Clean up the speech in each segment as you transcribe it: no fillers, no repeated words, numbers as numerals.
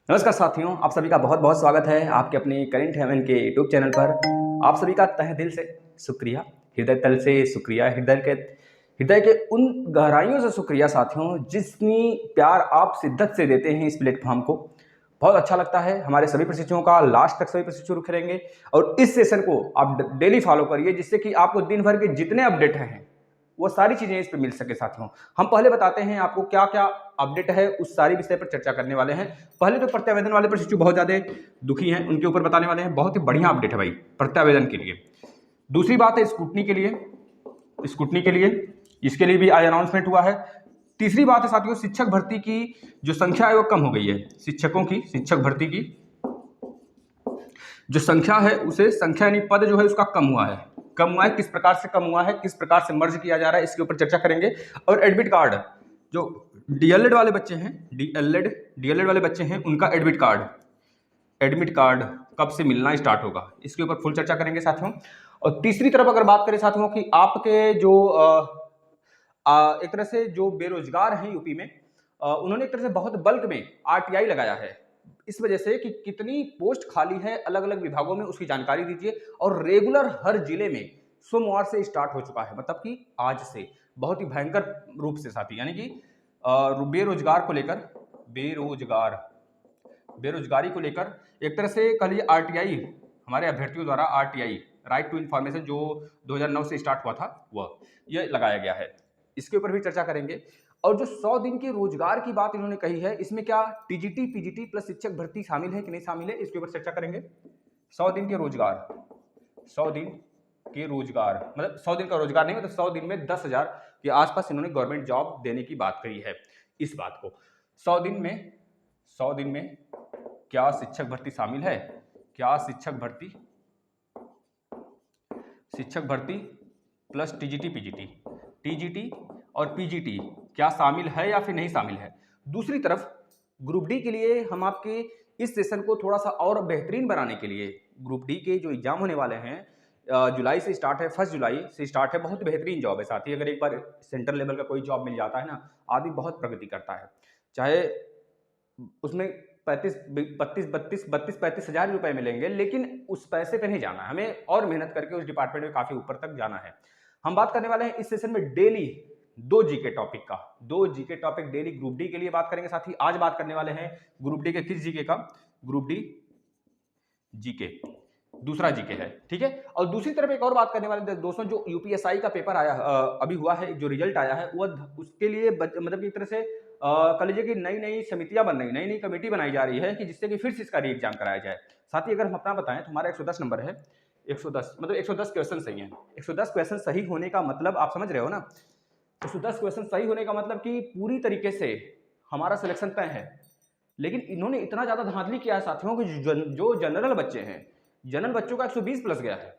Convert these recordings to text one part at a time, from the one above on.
नमस्कार साथियों, आप सभी का बहुत बहुत स्वागत है आपके अपने करेंट हेवन के यूट्यूब चैनल पर। आप सभी का तहे दिल से शुक्रिया, हृदय तल से शुक्रिया, हृदय के उन गहराइयों से शुक्रिया साथियों, जितनी प्यार आप शिद्दत से देते हैं इस प्लेटफॉर्म को। बहुत अच्छा लगता है। हमारे सभी प्रशिक्षुओं का लास्ट तक सभी प्रशिक्षु रुके रहेंगे और इस सेशन को आप डेली फॉलो करिए, जिससे कि आपको दिन भर के जितने अपडेट हैं वो सारी चीजें इस पे मिल सके साथियों। हम पहले बताते हैं आपको क्या क्या अपडेट है, उस सारी विषय पर चर्चा करने वाले हैं। पहले तो प्रत्यावेदन वाले प्रशिक्षु बहुत ज्यादा दुखी हैं, उनके ऊपर बताने वाले हैं। बहुत ही बढ़िया अपडेट है भाई प्रत्यावेदन के लिए। दूसरी बात है स्कूटनी के लिए इसके लिए भी आज अनाउंसमेंट हुआ है। तीसरी बात है साथियों, शिक्षक भर्ती की जो संख्या है वो कम हो गई है। शिक्षक भर्ती की जो संख्या है उसे संख्या यानी पद जो है उसका कम हुआ है। किस प्रकार से कम हुआ है, किस प्रकार से मर्ज किया जा रहा है, इसके ऊपर चर्चा करेंगे। और एडमिट कार्ड जो डीएलएड वाले बच्चे हैं उनका एडमिट कार्ड कब से मिलना स्टार्ट होगा, इसके ऊपर फुल चर्चा करेंगे साथियों। और तीसरी तरफ अगर बात करें साथियों कि आपके जो एक तरह से जो बेरोजगार हैं यूपी में, उन्होंने एक तरह से बहुत बल्क में आरटीआई लगाया है। इस वजह से कि कितनी पोस्ट खाली है अलग अलग विभागों में उसकी जानकारी दीजिए। और रेगुलर हर जिले में सोमवार से स्टार्ट हो चुका है, मतलब कि आज से बहुत ही भयंकर रूप से साथी, यानी कि बेरोजगारी को लेकर एक तरह से कल ये आरटीआई हमारे अभ्यर्थियों द्वारा आरटीआई राइट टू इन्फॉर्मेशन जो 2009 से स्टार्ट हुआ था वह ये लगाया गया है, इसके ऊपर भी चर्चा करेंगे। और जो 100 दिन के रोजगार की बात इन्होंने कही है, इसमें क्या टीजीटी पीजीटी प्लस शिक्षक भर्ती शामिल है कि नहीं शामिल है, इसके ऊपर चर्चा करेंगे। 100 दिन के रोजगार मतलब 100 दिन का रोजगार नहीं, मतलब 100 दिन में 10,000 के आसपास इन्होंने गवर्नमेंट जॉब देने की बात कही है। इस बात को 100 दिन में क्या शिक्षक भर्ती शामिल है, क्या शिक्षक भर्ती प्लस टीजीटी और पीजीटी क्या शामिल है या फिर नहीं शामिल है। दूसरी तरफ ग्रुप डी के लिए हम आपके इस सेशन को थोड़ा सा और बेहतरीन बनाने के लिए, ग्रुप डी के जो एग्जाम होने वाले हैं जुलाई से स्टार्ट है, 1 जुलाई से स्टार्ट है। बहुत बेहतरीन जॉब है साथी, अगर एक बार सेंट्रल लेवल का कोई जॉब मिल जाता है ना, आदमी बहुत प्रगति करता है। चाहे उसमें 35 हजार रुपए मिलेंगे, लेकिन उस पैसे पे नहीं जाना है हमें, और मेहनत करके उस डिपार्टमेंट में काफी ऊपर तक जाना है। हम बात करने वाले हैं इस सेशन में daily 2 GK topic daily group D के लिए बात करेंगे साथी। आज बात करने वाले हैं ग्रुप डी के किस जीके का, ग्रुप डी जीके दूसरा जीके है, ठीक है। और दूसरी तरफ एक और बात करने वाले दोस्तों, जो यूपीएसआई का पेपर आया अभी हुआ है, जो रिजल्ट आया है वो उसके लिए मतलब एक तरह से कह लीजिए कि नई समितियां बन रही, नई कमेटी बनाई जा रही है कि जिससे कि फिर से इसका री एग्जाम कराया जाए। साथ ही अगर हम अपना बताएं तो हमारा 110 नंबर है, 110 मतलब 110 क्वेश्चन सही है। 110 क्वेश्चन सही होने का मतलब आप समझ रहे हो ना, 110 क्वेश्चन सही होने का मतलब कि पूरी तरीके से हमारा सिलेक्शन तय है। लेकिन इन्होंने इतना ज्यादा धांधली किया है साथियों कि जो जनरल बच्चे हैं, जनरल बच्चों का 120 प्लस गया है,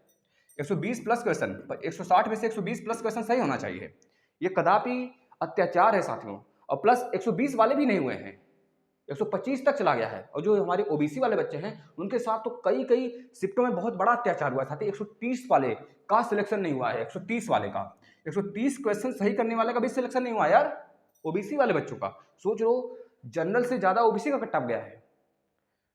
120 प्लस क्वेश्चन, 160 में से 120 प्लस क्वेश्चन सही होना चाहिए। ये कदापि अत्याचार है साथियों। और प्लस 120 वाले भी नहीं हुए हैं, 125 तक चला गया है। और जो हमारे ओबीसी वाले बच्चे हैं उनके साथ तो कई शिफ्टों में बहुत बड़ा अत्याचार हुआ है साथी। 130 वाले का सिलेक्शन नहीं हुआ है, 130 वाले का, 130 क्वेश्चन सही करने वाले का भी सिलेक्शन नहीं हुआ यार, ओबीसी वाले बच्चों का। सोच लो, जनरल से ज्यादा ओबीसी का कट ऑफ गया है।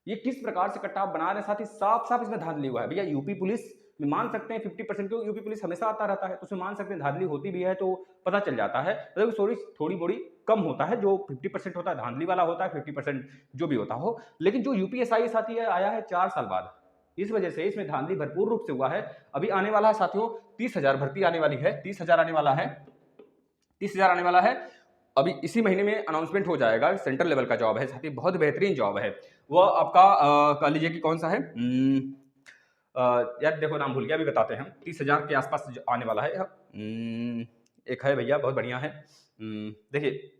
ये किस प्रकार से कट ऑफ बना रहे हैं साथी, साफ साफ इसमें धांधली हुआ है भैया। यूपी पुलिस में मान सकते हैं 50%, क्योंकि यूपी पुलिस हमेशा आता रहता है, तो उसमें मान सकते हैं धांधली होती भी है तो पता चल जाता है। मतलब थोड़ी बड़ी कम होता है, जो 50% होता है धांधली वाला होता है, 50% जो भी होता हो। लेकिन जो यूपीएसआई साथी आया है 4 साल बाद, इस वजह से इसमें धांधली भरपूर रूप से हुआ है। अभी आने वाला है साथियों 30,000 भर्ती आने वाली है, 30,000 आने वाला है। अभी इसी महीने में अनाउंसमेंट हो जाएगा। सेंट्रल लेवल का जॉब है साथी, बहुत बेहतरीन जॉब है। वो आपका कह लीजिए कि कौन सा है, यार देखो नाम भूल गया, अभी बताते हैं। 30,000 के आसपास आने वाला है। एक है भैया बहुत बढ़िया है, देखिए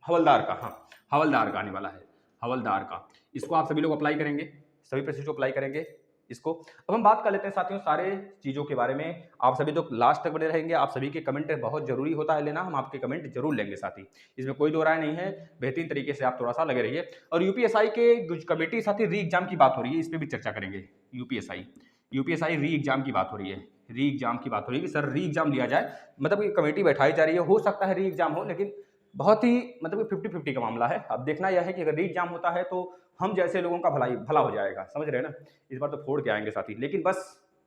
हवलदार का, हाँ हवलदार का आने वाला है, हवलदार का। इसको आप सभी लोग अप्लाई करेंगे, सभी प्रशिक्षु अप्लाई करेंगे इसको। अब हम बात कर लेते हैं साथियों सारे चीजों के बारे में। आप सभी तो लास्ट तक बने रहेंगे, आप सभी के कमेंट बहुत जरूरी होता है लेना, हम आपके कमेंट जरूर लेंगे साथी, इसमें कोई दो राय नहीं है। बेहतरीन तरीके से आप थोड़ा सा लगे रहिए। और यूपीएसआई के कमेटी साथी री एग्जाम की बात हो रही है, इस पर भी चर्चा करेंगे। यूपीएसआई री एग्जाम की बात हो रही है, कि सर री एग्जाम लिया जाए, मतलब कि कमेटी बैठाई जा रही है। हो सकता है री एग्जाम हो, लेकिन बहुत ही मतलब 50-50 का मामला है। अब देखना यह है कि अगर री एग्ज़ाम होता है तो हम जैसे लोगों का भला हो जाएगा, समझ रहे हैं ना? इस बार तो फोड़ के आएँगे साथी, लेकिन बस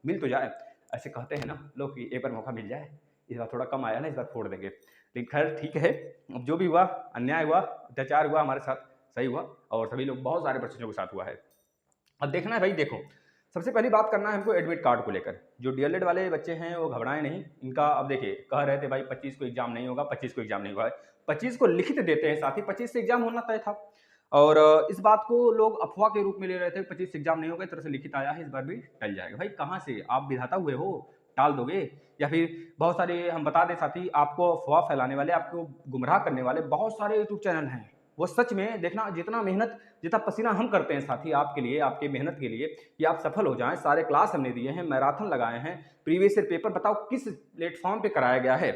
मिल तो जाए। ऐसे कहते हैं ना लोग कि एक बार मौका मिल जाए, इस बार थोड़ा कम आया ना, इस बार फोड़ देंगे। लेकिन खैर ठीक है, अब जो भी हुआ, अन्याय हुआ, अत्याचार हुआ हमारे साथ, सही हुआ और सभी लोग बहुत सारे परिस्थितियों के साथ हुआ है। अब देखना है भाई देखो, सबसे पहली बात करना है हमको एडमिट कार्ड को लेकर। जो डीएलएड वाले बच्चे हैं वो घबराएँ नहीं, इनका अब देखिए कह रहे थे भाई 25 को एग्ज़ाम नहीं होगा, 25 को एग्ज़ाम नहीं हुआ है। 25 को लिखित देते हैं साथ ही 25 से एग्ज़ाम होना तय था। और इस बात को लोग अफ़वाह के रूप में ले रहे थे, 25 से एग्ज़ाम नहीं होगा, इस तरह से लिखित आया है, इस बार भी टल जाएगा। भाई कहाँ से? आप विधाता हुए हो, टाल दोगे? या फिर बहुत सारे हम बता दें साथी आपको अफ़वाह फैलाने वाले, आपको गुमराह करने वाले बहुत सारे यूट्यूब चैनल हैं। वो सच में देखना जितना मेहनत जितना पसीना हम करते हैं साथी आपके लिए, आपके मेहनत के लिए कि आप सफल हो जाएँ, सारे क्लास हमने दिए हैं, मैराथन लगाए हैं, प्रीवियस ईयर पेपर बताओ किस प्लेटफ़ॉर्म पे कराया गया है?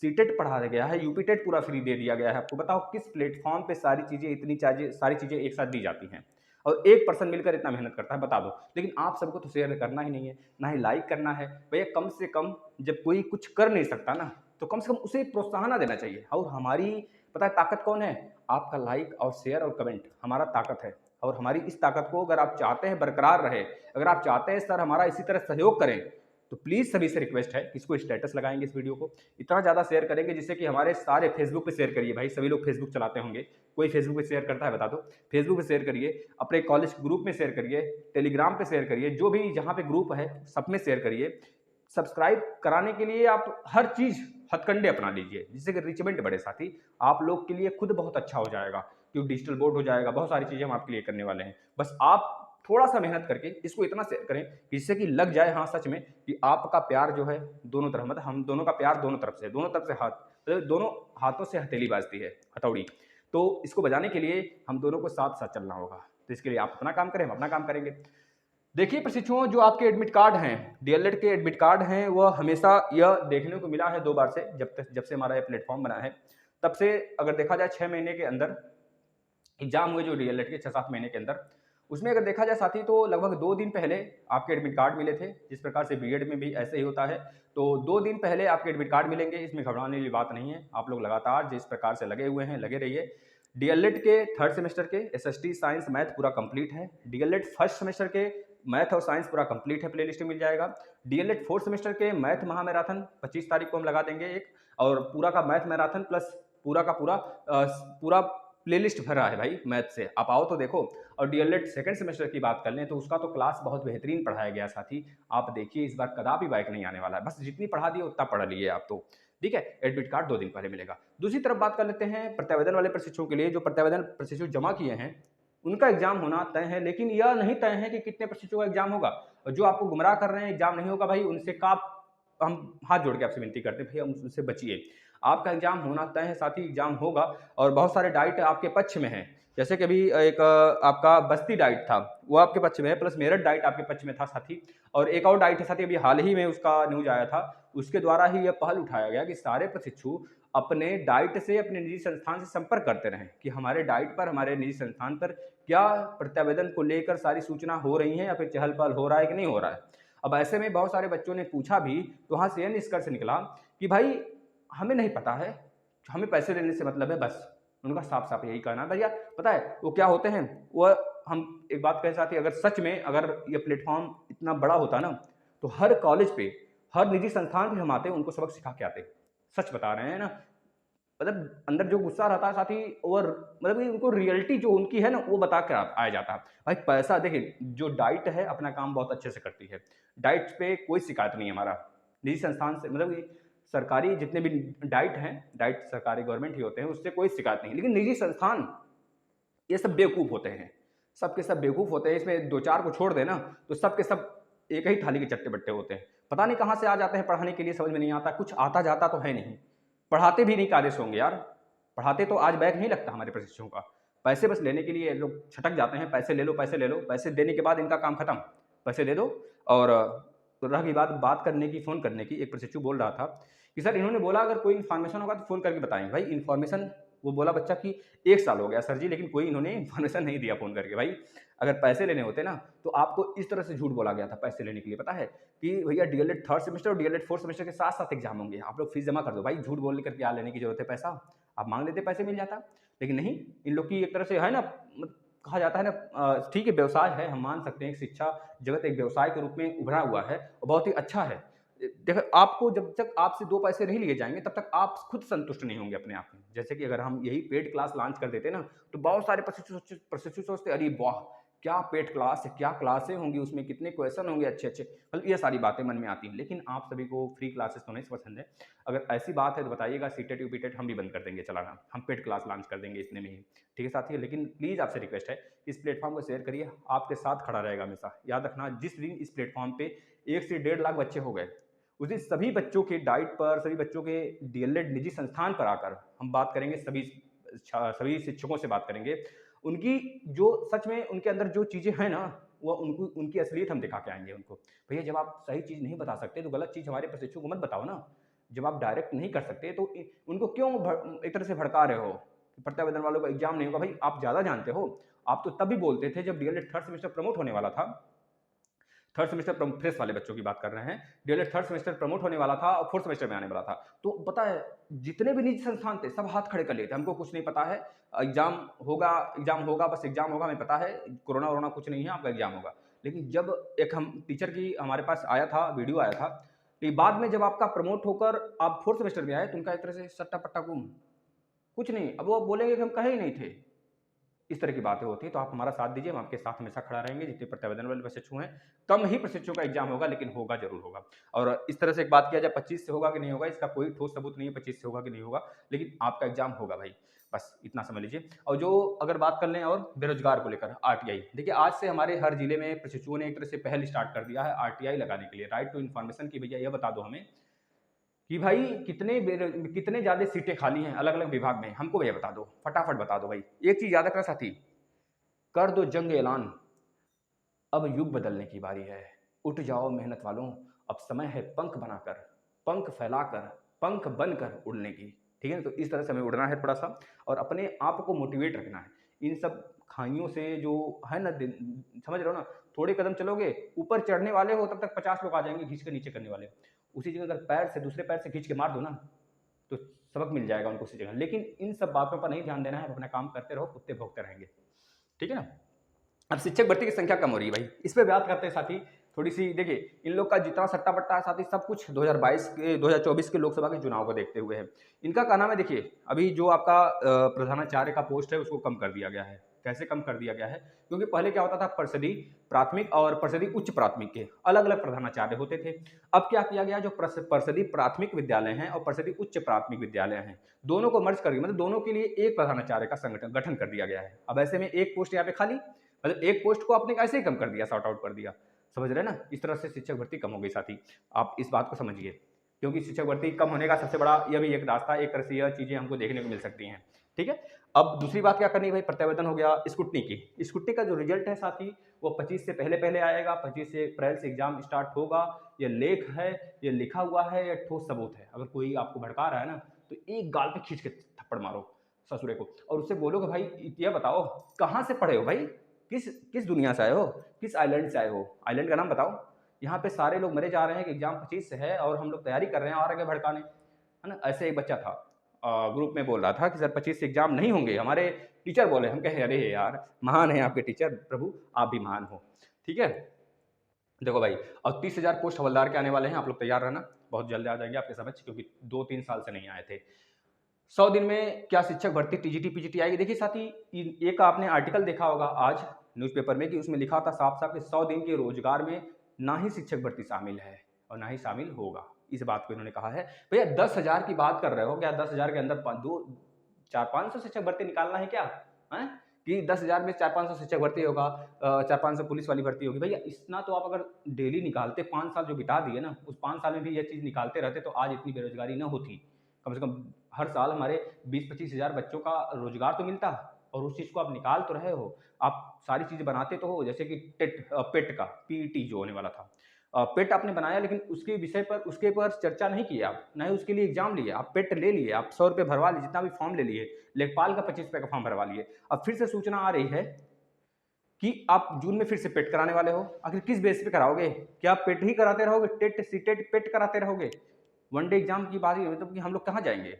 सीटेट पढ़ाया गया है, यूपी टेट पूरा फ्री दे दिया गया है आपको। बताओ किस प्लेटफ़ॉर्म पे सारी चीज़ें सारी चीज़ें एक साथ दी जाती हैं? और एक पर्सन मिलकर इतना मेहनत करता है, बता दो। लेकिन आप सबको तो शेयर करना ही नहीं है, ना ही लाइक करना है। भैया कम से कम जब कोई कुछ कर नहीं सकता ना, तो कम से कम उसे प्रोत्साहन देना चाहिए। और हमारी पता है ताकत कौन है? आपका लाइक और शेयर और कमेंट हमारा ताकत है। और हमारी इस ताकत को अगर आप चाहते हैं बरकरार रहे, अगर आप चाहते हैं सर हमारा इसी तरह सहयोग करें, तो प्लीज़ सभी से रिक्वेस्ट है कि इसको स्टेटस लगाएँगे इस वीडियो को, इतना ज़्यादा शेयर करेंगे जिससे कि हमारे सारे फेसबुक पे शेयर करिए भाई, सभी लोग फेसबुक चलाते होंगे, कोई फेसबुक पे शेयर करता है बता दो? फेसबुक पे शेयर करिए, अपने कॉलेज ग्रुप में शेयर करिए, टेलीग्राम पे शेयर करिए, जो भी जहाँ पे ग्रुप है सब में शेयर करिए। सब्सक्राइब कराने के लिए आप हर चीज़ हथकंडे अपना लीजिए, जिससे कि रीचमेंट बढ़े साथी। आप लोग के लिए खुद बहुत अच्छा हो जाएगा, क्योंकि डिजिटल बोर्ड हो जाएगा, बहुत सारी चीज़ें हम आपके लिए करने वाले हैं। बस आप थोड़ा-सा मेहनत करके इसको इतना शेयर करें, कि जिससे कि लग जाए हाँ, सच में कि आपका प्यार जो है दोनों तरफ मतलब हम दोनों का प्यार दोनों तरफ से हाथ दोनों हाथों से हथेली बाजती है, हथौड़ी। तो इसको बजाने के लिए हम दोनों को साथ-साथ चलना होगा। तो इसके लिए आप अपना काम करें, हम अपना काम करेंगे। देखिए प्रशिक्षुओं जो आपके एडमिट कार्ड हैं, डीएलएड के एडमिट कार्ड हैं, वह हमेशा यह देखने को मिला है 2 बार से जब से हमारा ये प्लेटफ़ॉर्म बना है। तब से अगर देखा जाए 6 महीने के अंदर एग्ज़ाम हुए जो डीएलएड के 6-7 महीने के अंदर, उसमें अगर देखा जाए साथी तो लगभग 2 दिन पहले आपके एडमिट कार्ड मिले थे, जिस प्रकार से बीएड में भी ऐसे ही होता है। तो 2 दिन पहले आपके एडमिट कार्ड मिलेंगे, इसमें घबराने वाली बात नहीं है। आप लोग लगातार जिस प्रकार से लगे हुए हैं, लगे रहिए। डीएलएड के 3rd सेमेस्टर के एसएसटी साइंस मैथ पूरा कंप्लीट है। डीएलएड 1st सेमेस्टर के मैथ और साइंस पूरा कंप्लीट है, प्लेलिस्ट में मिल जाएगा। डीएलएड 4th सेमेस्टर के मैथ महामैराथन 25 तारीख को हम लगा देंगे एक, और पूरा का मैथ मैराथन प्लस पूरा का पूरा प्लेलिस्ट भरा है भाई मैथ से, आप आओ तो देखो। और डीएलएड 2nd सेमेस्टर की बात कर लें तो उसका तो क्लास बहुत बेहतरीन पढ़ाया गया साथी। आप देखिए इस बार कदापि बैक नहीं आने वाला है, बस जितनी पढ़ा दी उतना पढ़ लिए आप तो। ठीक है, एडमिट कार्ड 2 दिन पहले मिलेगा। दूसरी तरफ बात कर लेते हैं प्रत्यावेदन वाले प्रशिक्षुओं के लिए, जो प्रत्यावेदन प्रशिक्षु जमा किए हैं उनका एग्जाम होना तय है, लेकिन यह नहीं तय है कि कितने प्रशिक्षुओं का एग्जाम होगा। और जो आपको गुमराह कर रहे हैं एग्जाम नहीं होगा भाई, उनसे का हम हाथ जोड़ के आपसे विनती करते हैं, भैया उनसे बचिए। आपका एग्जाम होना तय है, साथ ही एग्जाम होगा। और बहुत सारे डाइट आपके पक्ष में हैं, जैसे कि अभी एक आपका बस्ती डाइट था, वो आपके पक्ष में है, प्लस मेरठ डाइट आपके पक्ष में था साथी। और एक और डाइट है साथी, अभी हाल ही में उसका न्यूज आया था, उसके द्वारा ही यह पहल उठाया गया कि सारे प्रशिक्षु अपने डाइट से, अपने निजी संस्थान से संपर्क करते रहें कि हमारे डाइट पर, हमारे निजी संस्थान पर क्या प्रत्यावेदन को लेकर सारी सूचना हो रही है या फिर चहल पहल हो रहा है कि नहीं हो रहा है। अब ऐसे में बहुत सारे बच्चों ने पूछा भी, तो वहाँ से यह निष्कर्ष निकला कि भाई हमें नहीं पता है, हमें पैसे लेने से मतलब है बस। उनका साफ-साफ यही कहना है। भैया पता है वो क्या होते हैं? वो हम एक बात कहें साथ ही, अगर सच में अगर ये प्लेटफ़ॉर्म इतना बड़ा होता ना, तो हर कॉलेज पे, हर निजी संस्थान पे हम आते, उनको सबक सिखा के आते। सच बता रहे हैं ना। मतलब अंदर जो गुस्सा रहता है साथ ही, और मतलब कि उनको रियलिटी जो उनकी है ना, वो बता के आया जाता है। भाई पैसा देखिए, जो डाइट है अपना काम बहुत अच्छे से करती है। डाइट पे कोई शिकायत नहीं है हमारा। निजी संस्थान से मतलब कि सरकारी जितने भी डाइट हैं, डाइट सरकारी गवर्नमेंट ही होते हैं, उससे कोई शिकायत नहीं। लेकिन निजी संस्थान ये सब बेवकूफ़ होते हैं। सब के सब बेवकूफ़ होते हैं। इसमें 2-4 को छोड़ दें ना, तो सब के सब एक ही थाली के चट्टे-बट्टे होते हैं। पता नहीं कहाँ से आ जाते हैं पढ़ाने के लिए, समझ में नहीं आता। कुछ आता-जाता तो है नहीं। पढ़ाते भी नहीं कायदे से होंगे यार। पढ़ाते तो आज बैक नहीं लगता हमारे प्रशिक्षुओं का। पैसे बस लेने के लिए लोग छटक जाते हैं, पैसे ले लो, पैसे ले लो। पैसे देने के बाद इनका काम खत्म। पैसे दे दो। और तो रही बात करने की, फ़ोन करने की, एक प्रशिक्षु बोल रहा था कि सर इन्होंने बोला अगर कोई इन्फॉर्मेशन होगा तो फ़ोन करके बताएँगे। भाई इन्फॉर्मेशन, वो बोला बच्चा कि 1 साल हो गया सर जी, लेकिन कोई इन्होंने इन्फॉर्मेशन नहीं दिया फ़ोन करके। भाई अगर पैसे लेने होते ना, तो आपको इस तरह से झूठ बोला गया था पैसे लेने के लिए, पता है? कि भैया डीएलएड 3rd सेमेस्टर और डीएलएड 4th सेमेस्टर के साथ-साथ एग्ज़ाम होंगे, आप लोग फीस जमा कर दो। भाई झूठ बोल कर क्या लेने की ज़रूरत है पैसा? आप मांग लेते पैसे मिल जाता, लेकिन नहीं, इन लोग की एक तरह से है ना, कहा जाता है ना, ठीक है व्यवसाय है, हम मान सकते हैं कि शिक्षा जगत एक व्यवसाय के रूप में उभरा हुआ है और बहुत ही अच्छा है। देखो आपको जब तक आपसे 2 पैसे नहीं लिए जाएँगे तब तक आप खुद संतुष्ट नहीं होंगे अपने आप में। जैसे कि अगर हम यही पेड क्लास लॉन्च कर देते ना, तो बहुत सारे प्रशिक्षु सोचते अरे वाह! क्या पेड क्लास है, क्या क्लासें होंगी उसमें, कितने क्वेश्चन होंगे अच्छे-अच्छे, मतलब ये सारी बातें मन में आती हैं। लेकिन आप सभी को फ्री क्लासेस तो नहीं पसंद है। अगर ऐसी बात है तो बताइएगा, सीटेट यूपीटेट हम भी बंद कर देंगे चलाना। हम पेड क्लास लॉन्च कर देंगे इतने में ही। ठीक है साथियों? लेकिन प्लीज़ आपसे रिक्वेस्ट है, इस प्लेटफ़ॉर्म को शेयर करिए, आपके साथ खड़ा रहेगा हमेशा। याद रखना जिस दिन इस प्लेटफ़ॉर्म पे 1 से 1.5 लाख बच्चे हो गए, उस दिन सभी बच्चों के डाइट पर, सभी बच्चों के डीएलएड निजी संस्थान पर आकर हम बात करेंगे, सभी शिक्षकों से बात करेंगे। उनकी जो सच में उनके अंदर जो चीज़ें हैं ना, वो उनको उनकी असलियत हम दिखा के आएँगे उनको। भैया जब आप सही चीज़ नहीं बता सकते तो गलत चीज़ हमारे प्रशिक्षु को मत बताओ ना। जब आप डायरेक्ट नहीं कर सकते तो उनको क्यों एक तरह से भड़का रहे हो? प्रत्यावेदन वालों का एग्ज़ाम नहीं होगा, भाई आप ज़्यादा जानते हो। आप तो तब भी बोलते थे जब डीएलएड 3rd सेमेस्टर प्रमोट होने वाला था। 3rd सेमेस्टर फ्रेश वाले बच्चों की बात कर रहे हैं। डीएलएड 3rd सेमेस्टर प्रमोट होने वाला था और 4th सेमेस्टर में आने वाला था। तो पता है जितने भी निजी संस्थान थे सब हाथ खड़े कर लिए थे, हमको कुछ नहीं पता है, एग्ज़ाम होगा, बस एग्ज़ाम होगा, हमें पता है, कोरोना-वोरोना कुछ नहीं है, आपका एग्ज़ाम होगा। लेकिन जब एक हम टीचर की हमारे पास आया था, वीडियो आया था, तो बाद में जब आपका प्रमोट होकर आप 4th सेमेस्टर में आए तो उनका एक तरह से सट्टा-पट्टा गुम, कुछ नहीं। अब वो बोलेंगे कि हम कहे ही नहीं थे। इस तरह की बातें होती हैं, तो आप हमारा साथ दीजिए, हम आपके साथ हमेशा खड़ा रहेंगे। जितने प्रत्यावेदन वाले प्रशिक्षु हैं, कम ही प्रशिक्षुओं का एग्ज़ाम होगा, लेकिन होगा ज़रूर होगा। और इस तरह से एक बात किया जाए 25 से होगा कि नहीं होगा, इसका कोई ठोस सबूत नहीं है 25 से होगा कि नहीं होगा, लेकिन आपका एग्ज़ाम होगा भाई, बस इतना समझ लीजिए। और जो अगर बात कर लें और बेरोज़गार को लेकर आरटीआई, देखिए आज से हमारे हर जिले में प्रशिक्षुओं ने एक तरह से पहल स्टार्ट कर दिया है आरटीआई लगाने के लिए, राइट टू इन्फॉर्मेशन, कि भैया ये बता दो हमें कि भाई कितने ज़्यादा सीटें खाली हैं अलग-अलग विभाग में, हमको भैया बता दो, फटाफट बता दो भाई। एक चीज़ याद रखना साथी, कर दो जंग ऐलान, अब युग बदलने की बारी है। उठ जाओ मेहनत वालों, अब समय है पंख बनाकर, पंख फैलाकर, पंख बनकर उड़ने की। ठीक है ना? तो इस तरह से हमें उड़ना है थोड़ा-सा और अपने आप को मोटिवेट रखना है। इन सब खाइयों से जो है ना समझ रहे हो ना? थोड़े कदम चलोगे, ऊपर चढ़ने वाले हो तब तक 50 लोग आ जाएँगे खींच के नीचे करने वाले। उसी जगह अगर पैर से दूसरे पैर से खींच के मार दो ना, तो सबक मिल जाएगा उनको उसी जगह। लेकिन इन सब बातों पर नहीं ध्यान देना है, अपना काम करते रहो, कुत्ते भौंकते रहेंगे। ठीक है ना? अब शिक्षक भर्ती की संख्या कम हो रही है भाई, इस पे बात करते हैं साथी। थोड़ी-सी देखिए, इन लोग का जितना सट्टा-बट्टा है साथी, सब कुछ 2024 के लोकसभा के चुनाव को देखते हुए है। इनका क्या नाम है देखिए, अभी जो आपका प्रधानाचार्य का पोस्ट है उसको कम कर दिया गया है। कैसे कम कर दिया गया है? क्योंकि पहले क्या होता था, परिषदीय प्राथमिक और परिषदीय उच्च प्राथमिक के अलग-अलग प्रधानाचार्य होते थे। अब क्या किया गया, जो परिषदीय प्राथमिक विद्यालय हैं और परिषदीय उच्च प्राथमिक विद्यालय हैं, दोनों को मर्ज करके, मतलब दोनों के लिए एक प्रधानाचार्य का गठन कर दिया गया है। अब ऐसे में एक पोस्ट यहाँ पे खाली, मतलब एक पोस्ट को आपने कैसे कम कर दिया, सॉर्ट आउट कर दिया। समझ रहे हैं ना? इस तरह से शिक्षक भर्ती कम हो गई साथी। आप इस बात को समझिए, क्योंकि शिक्षक भर्ती कम होने का सबसे बड़ा यह भी एक रास्ता है, एक तरह से यह चीज़ें हमको देखने को मिल सकती हैं। ठीक है? अब दूसरी बात क्या करनी है भाई, प्रत्यावेदन हो गया, स्क्रूटनी की। स्क्रूटनी का जो रिजल्ट है साथी, वो 25 से पहले-पहले आएगा, 25 से अप्रैल से एग्ज़ाम स्टार्ट होगा। ये लेख है, ये लिखा हुआ है या ठोस सबूत है? अगर कोई आपको भड़का रहा है ना, तो एक गाल पे खींच के थप्पड़ मारो ससुरे को और उससे बोलो कि भाई ये बताओ कहाँ से पढ़े हो भाई? किस किस दुनिया से आए हो? किस आइलैंड से आए हो? आइलैंड का नाम बताओ? यहाँ पे सारे लोग मरे जा रहे हैं कि एग्ज़ाम 25 से है और हम लोग तैयारी कर रहे हैं और आगे भड़काने, है ना? ऐसे एक बच्चा था, ग्रुप में बोल रहा था कि सर 25 से एग्ज़ाम नहीं होंगे, हमारे टीचर बोले। हम कहे अरे यार! महान है आपके टीचर, प्रभु आप भी महान हो। ठीक है? देखो भाई, और 30,000 पोस्ट हवलदार के आने वाले हैं, आप लोग तैयार रहना, बहुत जल्द आ जाएँगे आपके समझ, क्योंकि 2-3 साल से नहीं आए थे। 100 दिन में क्या शिक्षक भर्ती टीजीटी पीजीटी आएगी? देखिए साथी, एक आपने आर्टिकल देखा होगा आज न्यूज़पेपर में कि उसमें लिखा था साफ-साफ कि 100 दिन के रोजगार में ना ही शिक्षक भर्ती शामिल है और ना ही शामिल होगा। इस बात को इन्होंने कहा है। भैया 10,000 की बात कर रहे हो क्या? 10,000 के अंदर 400-500 शिक्षक भर्ती निकालना है क्या? हैं? कि 10,000 में 400-500 शिक्षक भर्ती होगा, 400-500 पुलिस वाली भर्ती होगी। भैया इतना तो आप अगर डेली निकालते, 5 साल जो बिता दिए ना, उस 5 साल में भी ये चीज़ निकालते रहते तो आज इतनी बेरोज़गारी ना होती। कम से कम हर साल हमारे 20-25 हज़ार बच्चों का रोज़गार तो मिलता और उस चीज़ को आप निकाल तो रहे हो। आप सारी चीज़ें बनाते तो हो, जैसे कि पेट का पीईटी जो होने वाला था। पेट आपने बनाया, लेकिन उसके विषय पर उसके ऊपर चर्चा नहीं की आप, ना ही उसके लिए एग्ज़ाम लिए। आप पेट ले लिए, आप ₹100 भरवा लिए, जितना भी फॉर्म ले लिए। लेखपाल का ₹25 का फॉर्म भरवा लिए। अब फिर से सूचना आ रही है कि आप जून में फिर से पेट कराने वाले हो। आखिर किस बेस पे कराओगे? क्या पेट ही कराते रहोगे? टेट, सीटेट, पेट कराते रहोगे? वन डे एग्ज़ाम की बारी है, मतलब कि हम लोग कहाँ जाएँगे?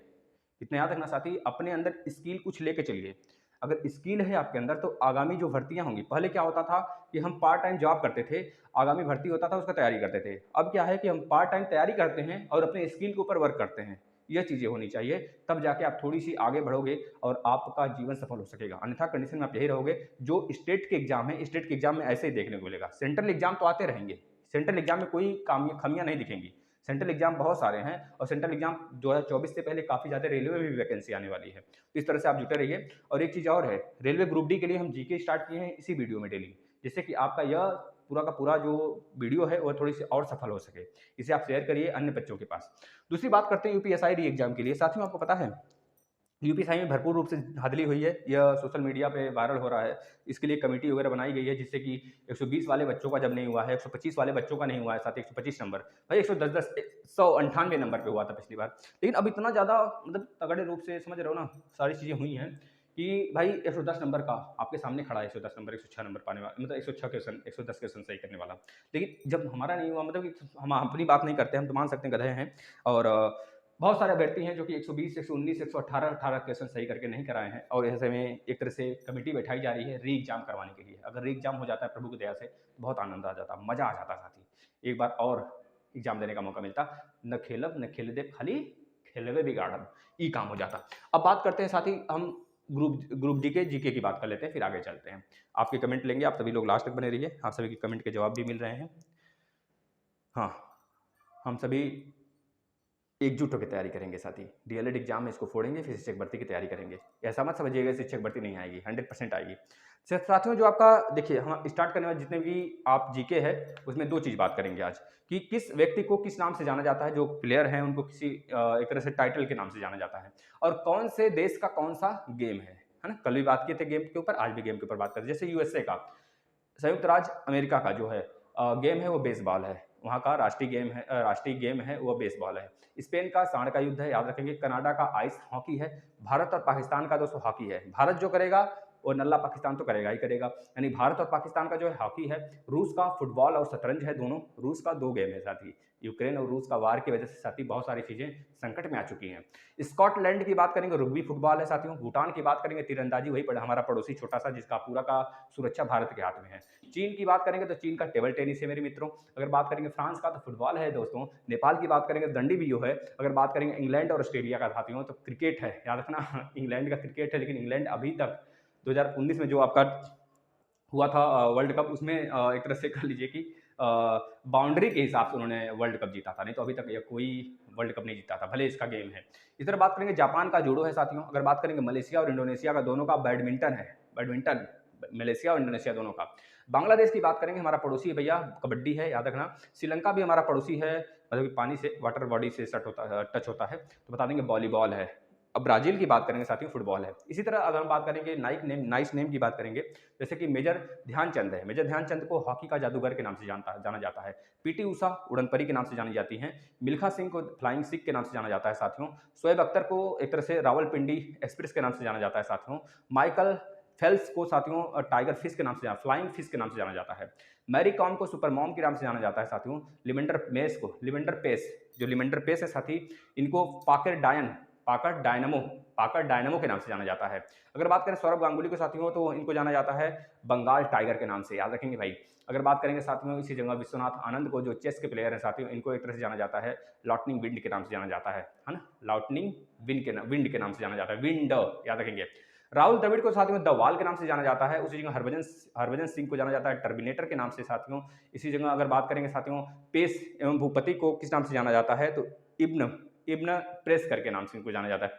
इतना याद रखना साथी, अपने अंदर स्किल कुछ लेके चलिए। अगर स्किल है आपके अंदर तो आगामी जो भर्तियां होंगी, पहले क्या होता था कि हम पार्ट टाइम जॉब करते थे, आगामी भर्ती होता था उसका तैयारी करते थे। अब क्या है कि हम पार्ट टाइम तैयारी करते हैं और अपने स्किल के ऊपर वर्क करते हैं। यह चीज़ें होनी चाहिए, तब जाके आप थोड़ी सी आगे बढ़ोगे और आपका जीवन सफल हो सकेगा। अन्यथा कंडीशन में आप यही रहोगे। जो स्टेट के एग्जाम है, स्टेट के एग्जाम में ऐसे ही देखने को मिलेगा। सेंट्रल एग्जाम तो आते रहेंगे, सेंट्रल एग्जाम में कोई खामियां नहीं दिखेंगी। सेंट्रल एग्जाम बहुत सारे हैं और सेंट्रल एग्जाम 2024 से पहले काफ़ी ज़्यादा रेलवे में भी वैकेंसी आने वाली है। तो इस तरह से आप जुटे रहिए। और एक चीज़ और है, रेलवे ग्रुप डी के लिए हम जीके स्टार्ट किए हैं इसी वीडियो में डेली, जिससे कि आपका यह पूरा का पूरा जो वीडियो है वह थोड़ी सी और सफल हो सके। इसे आप शेयर करिए अन्य बच्चों के पास। दूसरी बात करते हैं यूपीएसआई री एग्जाम के लिए। साथियों, आपको पता है यूपीएसआई में भरपूर रूप से धांधली हुई है, यह सोशल मीडिया पे वायरल हो रहा है। इसके लिए कमेटी वगैरह बनाई गई है, जिससे कि 120 वाले बच्चों का जब नहीं हुआ है, 125 वाले बच्चों का नहीं हुआ है, साथ ही 125 नंबर, भाई 110 198 नंबर पे हुआ था पिछली बार। लेकिन अब इतना ज़्यादा मतलब तगड़े रूप से समझ रहे हो ना, सारी चीज़ें हुई हैं कि भाई 110 नंबर का आपके सामने खड़ा है, 110 नंबर 106 नंबर पाने वाला, मतलब 106 क्वेश्चन 110 क्वेश्चन सही करने वाला। लेकिन जब हमारा नहीं हुआ, मतलब कि हम अपनी बात नहीं करते, हम तो मान सकते हैं गधे हैं। और बहुत सारे अभ्यर्थी हैं जो कि 120, 119, 118 18 क्वेश्चन सही करके नहीं कराए हैं। और ऐसे में एक तरह से कमेटी बैठाई जा रही है री एग्जाम करवाने के लिए। अगर री एग्जाम हो जाता है प्रभु की दया से, तो बहुत आनंद आ जाता, मजा आ जाता साथी। एक बार और एग्जाम देने का मौका मिलता, न खेलब न खेल दे खाली खेलवे बिगाड़ब, ई काम हो जाता। अब बात करते हैं साथी, हम ग्रुप डी के जीके की बात कर लेते हैं, फिर आगे चलते हैं। आपके कमेंट लेंगे, आप सभी लोग लास्ट तक बने रहिए, आप सभी के कमेंट के जवाब भी मिल रहे हैं। हाँ, हम सभी एकजुट होकर तैयारी करेंगे साथी। डीएलएड एग्जाम में इसको फोड़ेंगे, फिर शिक्षक भर्ती की तैयारी करेंगे। ऐसा मत समझिएगा शिक्षक भर्ती नहीं आएगी, 100% आएगी। साथियों, जो आपका देखिए, हम स्टार्ट करने वाले जितने भी आप जीके है उसमें दो चीज़ बात करेंगे आज, कि किस व्यक्ति को किस नाम से जाना जाता है। जो प्लेयर हैं उनको किसी एक तरह से टाइटल के नाम से जाना जाता है। और कौन से देश का कौन सा गेम है ना। कल भी बात किए थे गेम के ऊपर, आज भी गेम के ऊपर बात करें। जैसे यूएसए का, संयुक्त राज्य अमेरिका का जो है गेम है वो बेसबॉल है, वहाँ का राष्ट्रीय गेम है वो बेसबॉल है। स्पेन का सांड का युद्ध है, याद रखेंगे। कनाडा का आइस हॉकी है। भारत और पाकिस्तान का दोस्तों हॉकी है। भारत जो करेगा वो नल्ला पाकिस्तान तो करेगा ही करेगा, यानी भारत और पाकिस्तान का जो है हॉकी है। रूस का फुटबॉल और शतरंज है, दोनों रूस का 2 गेम है साथी। यूक्रेन और रूस का वार की वजह से साथी बहुत सारी चीजें संकट में आ चुकी हैं। स्कॉटलैंड की बात करेंगे, रुग्बी फुटबॉल है साथियों। भूटान की बात करेंगे, तीरंदाजी, वही हमारा पड़ोसी छोटा सा, जिसका पूरा का सुरक्षा भारत के हाथ में है। चीन की बात करेंगे तो चीन का टेबल टेनिस है मेरे मित्रों। अगर बात करेंगे फ्रांस का तो फुटबॉल है दोस्तों। नेपाल की बात करेंगे दंडी बियो है। अगर बात करेंगे इंग्लैंड और ऑस्ट्रेलिया का साथियों तो क्रिकेट है, याद रखना इंग्लैंड का क्रिकेट है। लेकिन इंग्लैंड अभी तक 2019 में जो आपका हुआ था वर्ल्ड कप, उसमें एक तरह से कह लीजिए कि बाउंड्री के हिसाब से उन्होंने वर्ल्ड कप जीता था, नहीं तो अभी तक ये कोई वर्ल्ड कप नहीं जीता था, भले इसका गेम है। इस तरह बात करेंगे जापान का जूडो है साथियों। अगर बात करेंगे मलेशिया और इंडोनेशिया का, दोनों का बैडमिंटन है। बैडमिंटन मलेशिया और इंडोनेशिया दोनों का। बांग्लादेश की बात करेंगे, हमारा पड़ोसी है भैया, कबड्डी है, याद रखना। श्रीलंका भी हमारा पड़ोसी है, मतलब कि पानी से, वाटर बॉडी से टच होता है, तो बता देंगे वॉलीबॉल है। अब ब्राजील की बात करेंगे साथियों, फुटबॉल है। इसी तरह अगर हम बात करेंगे नाइस नेम की बात करेंगे, जैसे कि मेजर ध्यानचंद है। मेजर ध्यानचंद को हॉकी का जादूगर के नाम से जाना जाता है। पीटी उषा उड़नपरी के नाम से जानी जाती हैं। मिल्खा सिंह को फ्लाइंग सिख के नाम से जाना जाता है साथियों। शोएब अख्तर को एक तरह से रावलपिंडी एक्सप्रेस के नाम से जाना जाता है साथियों। माइकल फेल्प्स को साथियों टाइगर फिश के नाम से, फ्लाइंग फिश के नाम से जाना जाता है। मैरी कॉम को सुपर मॉम के नाम से जाना जाता है साथियों। लिमेंडर पेस है साथी, इनको पाकर डायनमो के नाम से जाना जाता है। अगर बात करें सौरभ गांगुली को साथियों, तो इनको जाना जाता है बंगाल टाइगर के नाम से, याद रखेंगे भाई। अगर बात करेंगे साथियों इसी जगह विश्वनाथ आनंद को, जो चेस के प्लेयर हैं साथियों, इनको एक तरह से जाना जाता है लॉटनिंग विंड के नाम से जाना जाता है ना। लॉटनिंग विंड के नाम से जाना जाता है, विंड, याद रखेंगे। राहुल द्रविड़ को साथियों द वॉल के नाम से जाना जाता है। उसी जगह हरभजन सिंह को जाना जाता है टर्मिनेटर के नाम से साथियों। इसी जगह अगर बात करेंगे साथियों पेस एवं भूपति को किस नाम से जाना जाता है, तो इब्न प्रेस करके नाम से इनको जाना जाता है।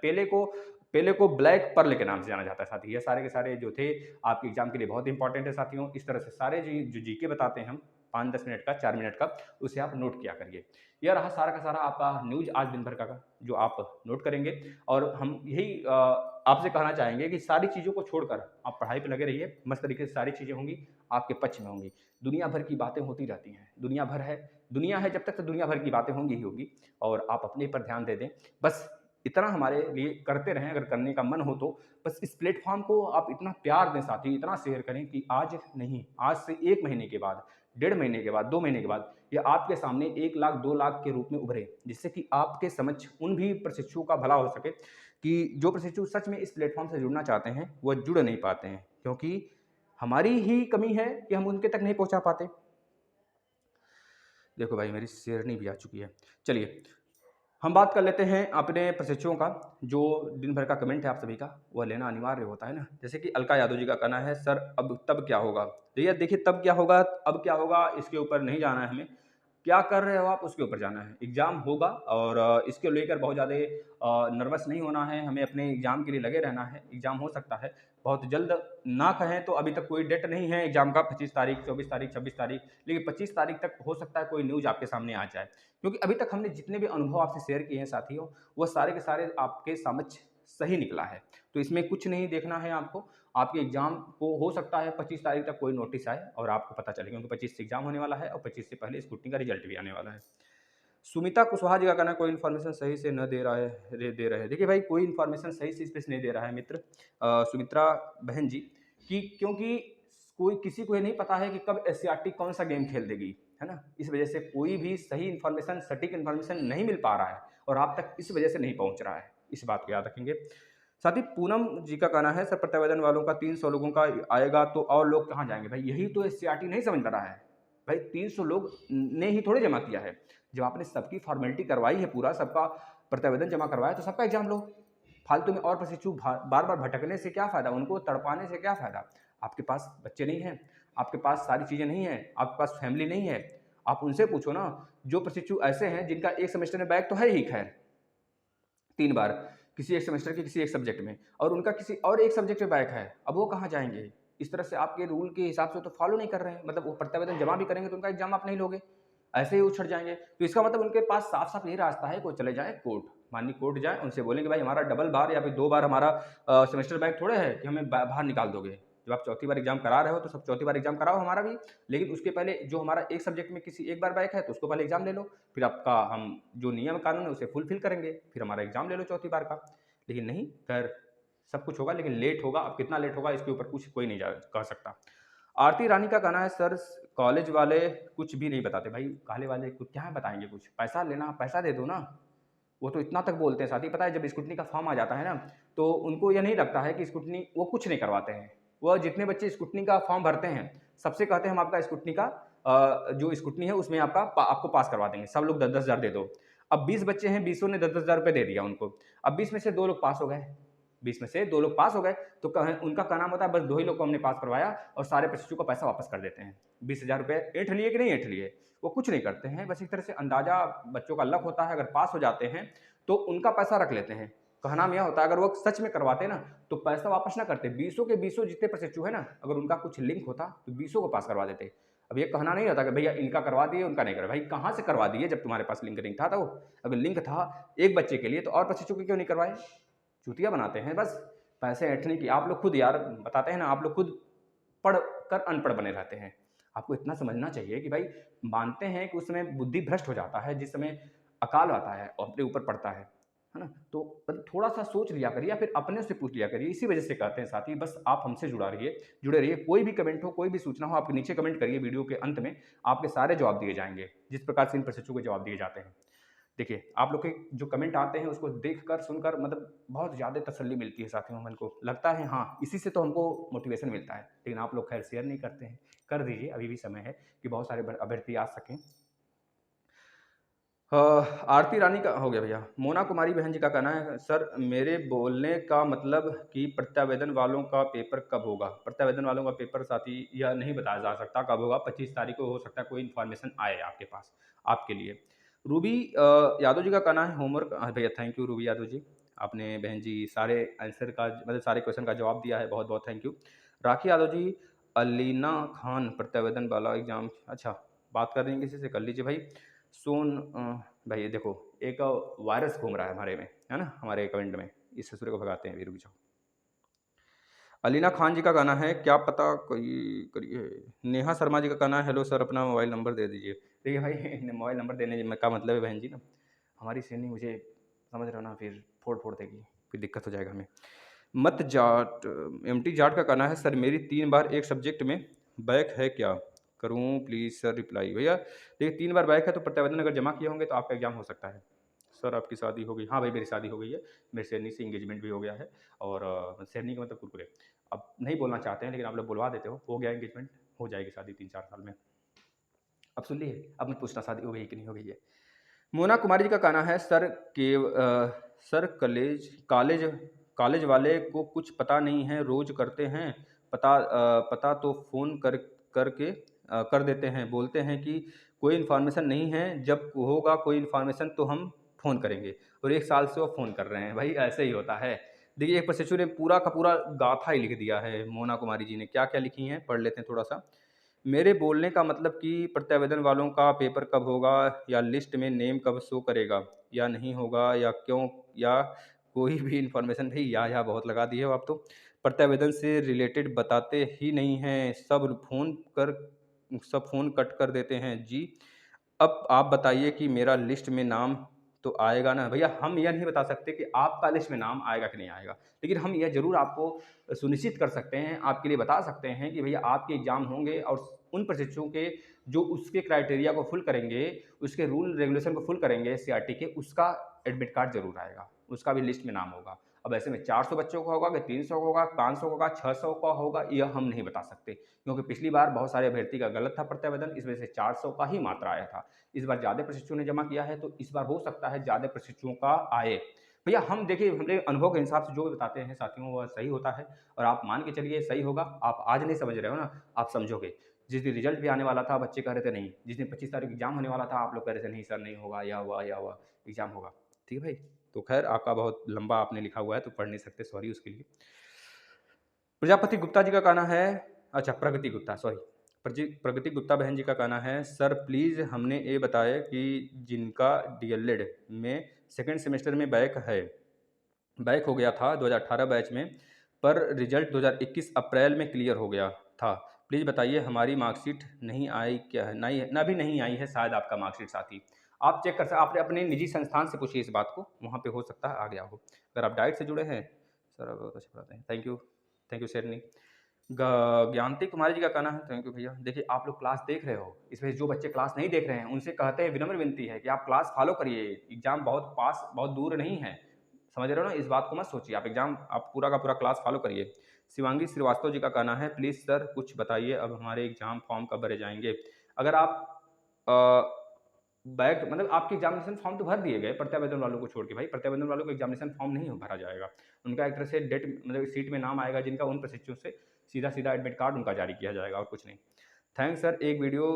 पेले को ब्लैक पर्ल के नाम से जाना जाता है साथी। ये सारे के सारे जो थे आपके एग्जाम के लिए बहुत इंपॉर्टेंट है साथियों। इस तरह से सारे जो जीके बताते हैं हम 5-10 मिनट का, 4 मिनट का, उसे आप नोट किया करिए। यह रहा सारा का सारा आपका न्यूज आज दिन भर का जो आप नोट करेंगे। और हम यही आपसे कहना चाहेंगे कि सारी चीज़ों को छोड़कर आप पढ़ाई पे लगे रहिए। मस्त तरीके से सारी चीज़ें होंगी, आपके पक्ष में होंगी। दुनिया भर की बातें होती रहती हैं, दुनिया है जब तक तो दुनिया भर की बातें होंगी ही होगी। और आप अपने पर ध्यान दे दें, बस इतना हमारे लिए करते रहें। अगर करने का मन हो तो बस इस प्लेटफॉर्म को आप इतना प्यार दें साथी, इतना शेयर करें कि आज नहीं, आज से 1 महीने के बाद, 1.5 महीने के बाद, 2 महीने के बाद ये आपके सामने 1 लाख 2 लाख के रूप में उभरे, जिससे कि आपके समक्ष उन भी प्रशिक्षुओं का भला हो सके कि जो प्रशिक्षु सच में इस प्लेटफॉर्म से जुड़ना चाहते हैं वह जुड़ नहीं पाते हैं, क्योंकि हमारी ही कमी है कि हम उनके तक नहीं पहुंचा पाते। देखो भाई मेरी शेरनी भी आ चुकी है। चलिए हम बात कर लेते हैं अपने प्रशिक्षुओं का। जो दिन भर का कमेंट है आप सभी का, वह लेना अनिवार्य होता है ना। जैसे कि अलका यादव जी का कहना है, सर अब तब क्या होगा। भैया देखिए, तब क्या होगा अब क्या होगा इसके ऊपर नहीं जाना है हमें। क्या कर रहे हो आप उसके ऊपर जाना है। एग्ज़ाम होगा और इसके लेकर बहुत ज़्यादा नर्वस नहीं होना है, हमें अपने एग्ज़ाम के लिए लगे रहना है। एग्ज़ाम हो सकता है बहुत जल्द, ना कहें तो अभी तक कोई डेट नहीं है एग्ज़ाम का, 25 तारीख, 24 तारीख, 26 तारीख, लेकिन 25 तारीख तक हो सकता है कोई न्यूज़ आपके सामने आ जाए। क्योंकि अभी तक हमने जितने भी अनुभव आपसे शेयर किए हैं साथियों, वो सारे के सारे आपके समक्ष सही निकला है। तो इसमें कुछ नहीं देखना है आपको। आपके एग्ज़ाम को हो सकता है 25 तारीख तक कोई नोटिस आए और आपको पता चले, क्योंकि 25 से एग्ज़ाम होने वाला है और 25 से पहले स्क्रूटनी का रिजल्ट भी आने वाला है। सुमिता कुशवाहा जी का कहना है, कोई इन्फॉर्मेशन सही से न दे रहा है, दे रहे हैं। देखिए भाई, कोई इन्फॉर्मेशन सही से इस पे नहीं दे रहा है मित्र सुमित्रा बहन जी, कि क्योंकि कोई किसी को ये नहीं पता है कि कब एससीईआरटी कौन सा गेम खेल देगी, है ना। इस वजह से कोई भी सही इन्फॉर्मेशन, सटीक इन्फॉर्मेशन नहीं मिल पा रहा है और आप तक इस वजह से नहीं पहुंच रहा है। इस बात को याद रखेंगे। साथ ही पूनम जी का कहना है, सर प्रत्यावेदन वालों का 300 लोगों का आएगा तो और लोग कहाँ जाएंगे। भाई यही तो एससीईआरटी नहीं समझ पा रहा है। भाई 300 लोग ने ही थोड़े जमा किया है। जब आपने सबकी फॉर्मेलिटी करवाई है, पूरा सबका प्रत्यावेदन जमा करवाया, तो सबका एग्जाम लो। फालतू में और प्रशिक्षु बार बार भटकने से क्या फ़ायदा, उनको तड़पाने से क्या फ़ायदा। आपके पास बच्चे नहीं हैं, आपके पास सारी चीज़ें नहीं हैं, आपके पास फैमिली नहीं है, आप उनसे पूछो ना। जो प्रशिक्षु ऐसे हैं जिनका एक सेमेस्टर में बैक तो है ही, खैर 3 बार, किसी एक सेमेस्टर के किसी एक सब्जेक्ट में, और उनका किसी और एक सब्जेक्ट में बैक है, अब वो कहाँ जाएंगे। इस तरह से आपके रूल के हिसाब से तो फॉलो नहीं कर रहे हैं। मतलब वो प्रत्यावेदन जमा भी करेंगे तो उनका एग्जाम आप नहीं लोगे, ऐसे ही उछड़ जाएंगे। तो इसका मतलब उनके पास साफ साफ यही रास्ता है कि वो चले जाएं कोर्ट, माननीय कोर्ट जाएं, उनसे बोलेंगे भाई हमारा डबल बार या फिर 2 बार हमारा सेमेस्टर बैक थोड़े है कि हमें बाहर निकाल दोगे। जब आप चौथी बार एग्जाम करा रहे हो तो सब चौथी बार एग्जाम कराओ हमारा भी, लेकिन उसके पहले जो हमारा एक सब्जेक्ट में किसी एक बार बैक है तो उसको पहले एग्जाम ले लो, फिर आपका हम जो नियम कानून है उसे फुलफिल करेंगे, फिर हमारा एग्जाम ले लो चौथी बार का। लेकिन नहीं, खैर सब कुछ होगा लेकिन लेट होगा। अब कितना लेट होगा इसके ऊपर कुछ कोई नहीं कह सकता। आरती रानी का कहना है, सर कॉलेज वाले कुछ भी नहीं बताते। भाई काले वाले कुछ क्या बताएंगे, कुछ पैसा लेना, पैसा दे दो ना। वो तो इतना तक बोलते हैं। साथ ही पता है, जब स्क्रूटनी का फॉर्म आ जाता है ना, तो उनको यह नहीं लगता है कि स्क्रूटनी, वो कुछ नहीं करवाते हैं। वह जितने बच्चे स्क्रूटनी का फॉर्म भरते हैं सबसे कहते हैं हम आपका स्क्रूटनी का जो स्क्रूटनी है उसमें आपको पास करवा देंगे, सब लोग 10-10 हज़ार दे दो। अब 20 बच्चे हैं, 20 ने 10-10 हज़ार रुपये दे दिया उनको। अब 20 में से 2 लोग पास हो गए, 20 में से 2 लोग पास हो गए, तो उनका क्या नाम होता है, बस 2 ही लोग को हमने पास करवाया और सारे प्रशिक्षु का पैसा वापस कर देते हैं। 20,000 रुपये ऐंठ लिए कि नहीं ऐंठ लिए, वो कुछ नहीं करते हैं। बस इस तरह से अंदाजा बच्चों का लक होता है, अगर पास हो जाते हैं तो उनका पैसा रख लेते हैं। कहना यह होता है, अगर वो सच में करवाते ना तो पैसा वापस ना करते। 20 के 20 जितने प्रशिक्षु है ना, अगर उनका कुछ लिंक होता तो 20 को पास करवा देते। अब ये कहना नहीं रहता कि भैया इनका करवा दिए उनका नहीं करा। भाई कहाँ से करवा दिए जब तुम्हारे पास लिंक नहीं था। तो अगर लिंक था एक बच्चे के लिए तो और प्रशिक्षु के क्यों नहीं करवाए। चूतिया बनाते हैं बस पैसे ऐंठने की। आप लोग खुद यार बताते हैं ना, आप लोग खुद पढ़ कर अनपढ़ बने रहते हैं। आपको इतना समझना चाहिए कि भाई मानते हैं कि उस समय बुद्धि भ्रष्ट हो जाता है, जिस समय अकाल आता है और अपने ऊपर पड़ता है ना। तो थोड़ा सा सोच लिया करिए या फिर अपने से पूछ लिया करिए। इसी वजह से कहते हैं साथी, बस आप हमसे जुड़े रहिए। कोई भी कमेंट हो, कोई भी सूचना हो, आप नीचे कमेंट करिए। वीडियो के अंत में आपके सारे जवाब दिए जाएंगे, जिस प्रकार से इन प्रशिक्षुओं के जवाब दिए जाते हैं। देखिए आप लोग के जो कमेंट आते हैं उसको देखकर सुनकर मतलब बहुत ज़्यादा तसल्ली मिलती है साथियों। मन को लगता है हाँ इसी से तो हमको मोटिवेशन मिलता है। लेकिन आप लोग खैर शेयर नहीं करते हैं, कर दीजिए, अभी भी समय है कि बहुत सारे अभ्यर्थी आ सकें। आरती रानी का हो गया भैया। मोना कुमारी बहन जी का कहना है, सर मेरे बोलने का मतलब कि प्रत्यावेदन वालों का पेपर कब होगा। प्रत्यावेदन वालों का पेपर साथी यह नहीं बताया जा सकता कब होगा। 25 तारीख को हो सकता है कोई इन्फॉर्मेशन आए आपके पास आपके लिए। रूबी यादव जी का कहना है, होमवर्क भैया thank you Ruby Yadav ji, आपने बहन जी सारे आंसर का मतलब सारे क्वेश्चन का जवाब दिया है, बहुत बहुत थैंक यू। राखी यादव जी, अलीना खान प्रत्यावेदन वाला एग्जाम, अच्छा बात कर रही हैं किसी से, कर लीजिए भाई। सोन भाई ये देखो एक वायरस घूम रहा है हमारे में, है ना, हमारे कमेंट में, इस ससुरे को भगाते हैं अभी, रुक जाओ। अलीना खान जी का कहना है, क्या पता कोई करिए। नेहा शर्मा जी का कहना है, हेलो सर अपना मोबाइल नंबर दे दीजिए। देखिए भाई मोबाइल नंबर देने का मतलब है बहन जी ना, हमारी सेनी मुझे समझ रहे हो ना, फिर फोड़ देगी, फिर दिक्कत हो जाएगा हमें। मत जाट एमटी जाट का कहना है, सर मेरी 3 बार एक सब्जेक्ट में बैक है, क्या करूं प्लीज़ सर रिप्लाई। भैया देखिए 3 बार बैक है तो प्रत्यावेदन अगर जमा किए होंगे तो आपका एग्जाम हो सकता है। सर आपकी शादी हो गई? हाँ भाई मेरी शादी हो गई है, मेरे शेरनी से एंगेजमेंट भी हो गया है और शेरनी का मतलब कुरकुरे। अब नहीं बोलना चाहते हैं लेकिन आप लोग बुलवा देते हो गया एंगेजमेंट, हो जाएगी शादी 3-4 साल में। अब सुन लिए, अब मत पूछना शादी हो गई कि नहीं हो गई है। मोना कुमारी जी का कहना है सर कॉलेज कॉलेज वाले को कुछ पता नहीं है, रोज करते हैं पता तो फ़ोन करके कर देते हैं, बोलते हैं कि कोई इन्फॉर्मेशन नहीं है, जब होगा कोई इन्फॉर्मेशन तो हम फ़ोन करेंगे, और 1 साल से वो फ़ोन कर रहे हैं। भाई ऐसे ही होता है। देखिए एक प्रशिक्षु ने पूरा का पूरा गाथा ही लिख दिया है, मोना कुमारी जी ने क्या-क्या लिखी हैं, पढ़ लेते हैं थोड़ा-सा। मेरे बोलने का मतलब कि प्रत्यावेदन वालों का पेपर कब होगा, या लिस्ट में नेम कब शो करेगा या नहीं होगा, या क्यों, या कोई भी इन्फॉर्मेशन भी, या बहुत लगा दी हो आप तो। प्रत्यावेदन से रिलेटेड बताते ही नहीं हैं, सब फ़ोन कट कर देते हैं। जी, अब आप बताइए कि मेरा लिस्ट में नाम तो आएगा ना? भैया हम यह नहीं बता सकते कि आपका लिस्ट में नाम आएगा कि नहीं आएगा, लेकिन हम यह ज़रूर आपको सुनिश्चित कर सकते हैं, आपके लिए बता सकते हैं कि भैया आपके एग्ज़ाम होंगे और उन प्रशिक्षुओं के जो उसके क्राइटेरिया को फुल करेंगे, उसके रूल रेगुलेशन को फुल करेंगे सीआरटी के, उसका एडमिट कार्ड ज़रूर आएगा, उसका भी लिस्ट में नाम होगा। अब ऐसे में 400 बच्चों का होगा कि 300 का होगा, 500 का होगा, 600 का होगा, यह हम नहीं बता सकते, क्योंकि पिछली बार बहुत सारे अभ्यर्थी का गलत था प्रत्यावेदन, इस वजह से 400 का ही मात्रा आया था। इस बार ज़्यादा प्रशिक्षुओं ने जमा किया है, तो इस बार हो सकता है ज़्यादा प्रशिक्षुओं का आए। भैया हम देखिए हमारे अनुभव के हिसाब से जो भी बताते हैं साथियों वह सही होता है, और आप मान के चलिए सही होगा। आप आज नहीं समझ रहे हो ना, आप समझोगे। जिस दिन रिजल्ट भी आने वाला था बच्चे कह रहे थे नहीं, जिस दिन 25 तारीख एग्जाम होने वाला था आप लोग कह रहे थे नहीं सर नहीं होगा, या हुआ एग्जाम होगा। ठीक है भाई, तो खैर आपका बहुत लंबा आपने लिखा हुआ है तो पढ़ नहीं सकते, सॉरी उसके लिए। प्रजापति गुप्ता जी का कहना है, अच्छा प्रगति गुप्ता, सॉरी, प्रगति गुप्ता बहन जी का कहना है, सर प्लीज़ हमने ये बताया कि जिनका डीएलएड में सेकंड सेमेस्टर में बैक हो गया था 2018 बैच में, पर रिजल्ट 2021 अप्रैल में क्लियर हो गया था, प्लीज़ बताइए हमारी मार्कशीट नहीं आई क्या है, नहीं ना भी नहीं आई है शायद आपका मार्कशीट साथी। आप चेक कर सकते, आपने अपने निजी संस्थान से पूछिए इस बात को, वहाँ पे हो सकता है आ गया हो। अगर आप डाइट से जुड़े हैं, सर आप बहुत अच्छा पढ़ाते हैं, थैंक यू शेरनी। ज्ञानती कुमारी जी का कहना है, थैंक यू भैया। देखिए आप लोग क्लास देख रहे हो, इसमें जो बच्चे क्लास नहीं देख रहे हैं उनसे कहते हैं, विनम्र विनती है कि आप क्लास फॉलो करिए, एग्जाम बहुत दूर नहीं है, समझ रहे हो ना, इस बात को मत सोचिए, आप एग्जाम आप पूरा का पूरा क्लास फॉलो करिए। शिवांगी श्रीवास्तव जी का कहना है, प्लीज़ सर कुछ बताइए अब हमारे एग्जाम फॉर्म कब भरे जाएंगे। अगर आप बैक मतलब आपके एग्जामिनेशन फॉर्म तो भर दिए गए प्रत्यावेदन वालों को छोड़ के, भाई प्रत्यावेदन वालों को एग्जामिनेशन फॉर्म नहीं भरा जाएगा, उनका एक तरह से डेट मतलब सीट में नाम आएगा जिनका, उन प्रशिक्षुओं से सीधा सीधा एडमिट कार्ड उनका जारी किया जाएगा और कुछ नहीं। थैंक्स सर, एक वीडियो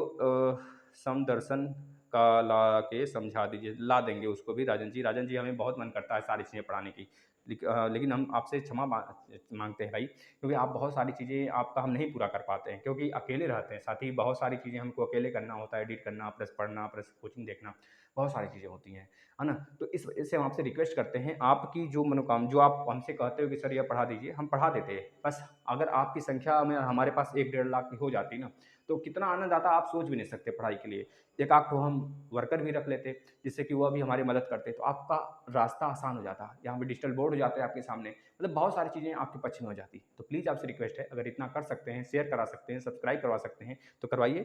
समदर्शन का ला के समझा दीजिए, ला देंगे उसको भी राजन जी हमें बहुत मन करता है सारी चीज़ें पढ़ाने की, लेकिन हम आपसे क्षमा मांगते हैं भाई, क्योंकि आप बहुत सारी चीज़ें आपका हम नहीं पूरा कर पाते हैं, क्योंकि अकेले रहते हैं, साथ ही बहुत सारी चीज़ें हमको अकेले करना होता है, एडिट करना प्लस पढ़ना प्लस कोचिंग देखना, बहुत सारी चीज़ें होती हैं, है ना। तो इस वजह से हम आपसे रिक्वेस्ट करते हैं, आपकी जो मनोकाम जो आप हमसे कहते हो कि सर यह पढ़ा दीजिए, हम पढ़ा देते हैं, बस अगर आपकी संख्या में हमारे पास 1-1.5 लाख की हो जाती ना, तो कितना आनंद आता आप सोच भी नहीं सकते पढ़ाई के लिए। एक आध तो हम वर्कर भी रख लेते जिससे कि वह भी हमारी मदद करते, तो आपका रास्ता आसान हो जाता, यहाँ पे डिजिटल बोर्ड हो जाते हैं आपके सामने, मतलब बहुत सारी चीज़ें आपके पक्ष में हो जाती। तो प्लीज़ आपसे रिक्वेस्ट है, अगर इतना कर सकते हैं, शेयर करा सकते हैं, सब्सक्राइब करवा सकते हैं तो करवाइए।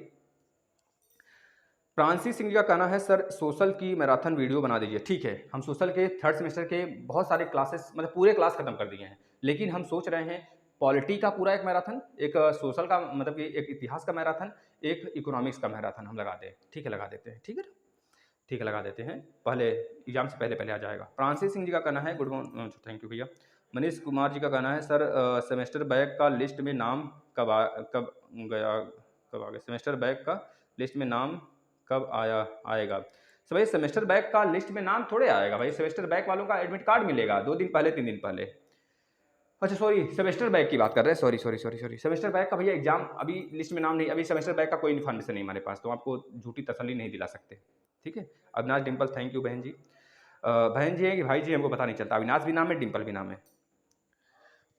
प्रांसी सिंह जी का कहना है, सर सोशल की मैराथन वीडियो बना दीजिए। ठीक है, हम सोशल के 3rd सेमेस्टर के बहुत सारे क्लासेस मतलब पूरे क्लास खत्म कर दिए हैं, लेकिन हम सोच रहे हैं पॉलिटी का पूरा एक मैराथन, एक सोशल का मतलब कि एक इतिहास का मैराथन, एक इकोनॉमिक्स का मैराथन हम लगा दें। ठीक है, लगा देते हैं, ठीक है लगा देते हैं, पहले एग्जाम से पहले आ जाएगा। प्रांसी सिंह जी का कहना है, गुड मॉर्निंग, थैंक यू भैया। मनीष कुमार जी का कहना है, सर सेमेस्टर बैक का लिस्ट में नाम कब आ गया, सेमेस्टर बैक का लिस्ट में नाम कब आएगा। तो भाई सेमेस्टर बैक का लिस्ट में नाम थोड़े आएगा भाई, सेमेस्टर बैक वालों का एडमिट कार्ड मिलेगा 2 दिन पहले 3 दिन पहले। अच्छा सॉरी, सेमेस्टर बैक की बात कर रहे हैं, सॉरी, सेमेस्टर बैक का भैया एग्जाम अभी लिस्ट में नाम नहीं, अभी सेमेस्टर बैक का कोई इन्फॉर्मेशन नहीं हमारे पास, तो आपको झूठी तसल्ली नहीं दिला सकते। ठीक है, अविनाश डिम्पल, थैंक यू बहन जी। बहन जी है कि भाई जी हमको पता नहीं चलता, अविनाश भी नाम है डिम्पल भी नाम है।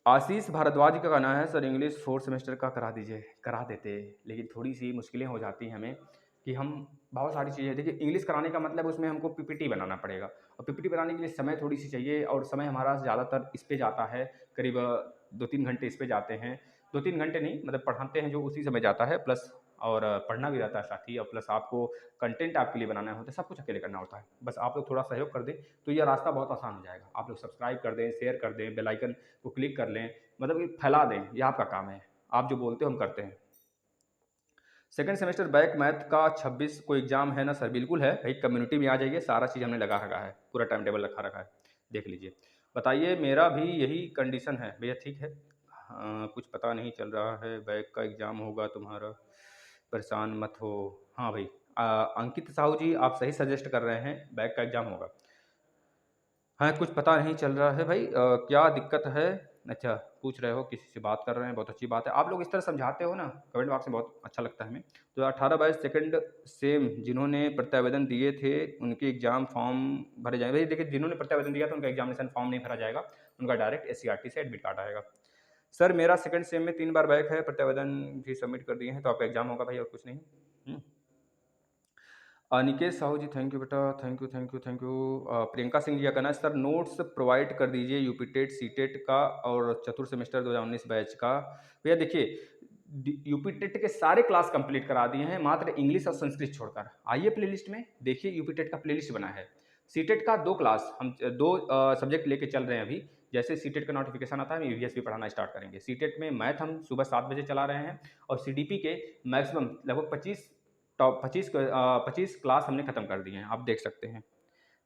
आशीष भारद्वाज का कहना है, सर इंग्लिश 4th सेमेस्टर का करा दीजिए, करा देते, लेकिन थोड़ी सी मुश्किलें हो जाती हैं हमें कि हम बहुत सारी चीज़ें देखिए, इंग्लिश कराने का मतलब उसमें हमको पीपीटी बनाना पड़ेगा, और पीपीटी बनाने के लिए समय थोड़ी सी चाहिए, और समय हमारा ज़्यादातर इस पे जाता है, करीब 2-3 घंटे इस पे जाते हैं, 2-3 घंटे नहीं मतलब पढ़ाते हैं जो उसी समय जाता है, प्लस और पढ़ना भी रहता है साथ ही, और प्लस आपको कंटेंट आपके लिए बनाना होता है, सब कुछ अकेले करना होता है। बस आप लोग थोड़ा सहयोग कर दें तो यह रास्ता बहुत आसान हो जाएगा। आप लोग सब्सक्राइब कर दें, शेयर कर दें, बेल आइकन को क्लिक कर लें, मतलब कि फैला दें, ये आपका काम है। आप जो बोलते हो हम करते हैं। सेकंड सेमेस्टर बैक मैथ का 26 को एग्जाम है ना सर? बिल्कुल है भाई, कम्युनिटी में आ जाइए, सारा चीज़ हमने लगा रखा है, पूरा टाइम टेबल रखा रखा है, देख लीजिए। बताइए, मेरा भी यही कंडीशन है भैया। ठीक है, हाँ, कुछ पता नहीं चल रहा है, बैक का एग्ज़ाम होगा तुम्हारा, परेशान मत हो। हाँ भाई, अंकित साहू जी आप सही सजेस्ट कर रहे हैं, बैक का एग्ज़ाम होगा। हाँ, कुछ पता नहीं चल रहा है भाई, क्या दिक्कत है? अच्छा, पूछ रहे हो, किसी से बात कर रहे हैं, बहुत अच्छी बात है। आप लोग इस तरह समझाते हो ना कमेंट बॉक्स में, बहुत अच्छा लगता है हमें। तो 18/22 सेकंड सेम जिन्होंने प्रत्यावेदन दिए थे उनके एग्ज़ाम फॉर्म भरे जाएँ। भाई देखिए, जिन्होंने प्रत्यावेदन दिया था उनका एग्ज़ामिनेशन फॉर्म नहीं भरा जाएगा, उनका डायरेक्ट एससीईआरटी से एडमिट कार्ड आएगा। सर मेरा सेकंड सेम में 3 बार बैक है, प्रत्यावेदन भी सबमिट कर दिए हैं, तो आपका एग्ज़ाम होगा भाई, और कुछ नहीं। हुँ। निकेश साहू जी, थैंक यू बेटा, thank you, thank you, thank you. Priyanka Singh ji का कहना है, सर नोट्स प्रोवाइड कर दीजिए यूपी टेट, सी टेट का और चतुर्थ सेमेस्टर 2019 बैच का। भैया देखिए, यूपी टेट के सारे क्लास कंप्लीट करा दिए हैं, मात्र इंग्लिश और संस्कृत छोड़कर। आइए प्लेलिस्ट में देखिए, यूपी टेट का प्लेलिस्ट बना है। सी टेट का 2 क्लास हम 2 सब्जेक्ट लेके चल रहे हैं अभी। जैसे सी टेट का नोटिफिकेशन आता है, हम ईवीएस भी पढ़ाना स्टार्ट करेंगे। सी टेट में मैथ हम सुबह 7 बजे चला रहे हैं, और सीडीपी के मैक्सिमम लगभग 25 क्लास हमने ख़त्म कर दिए हैं, आप देख सकते हैं।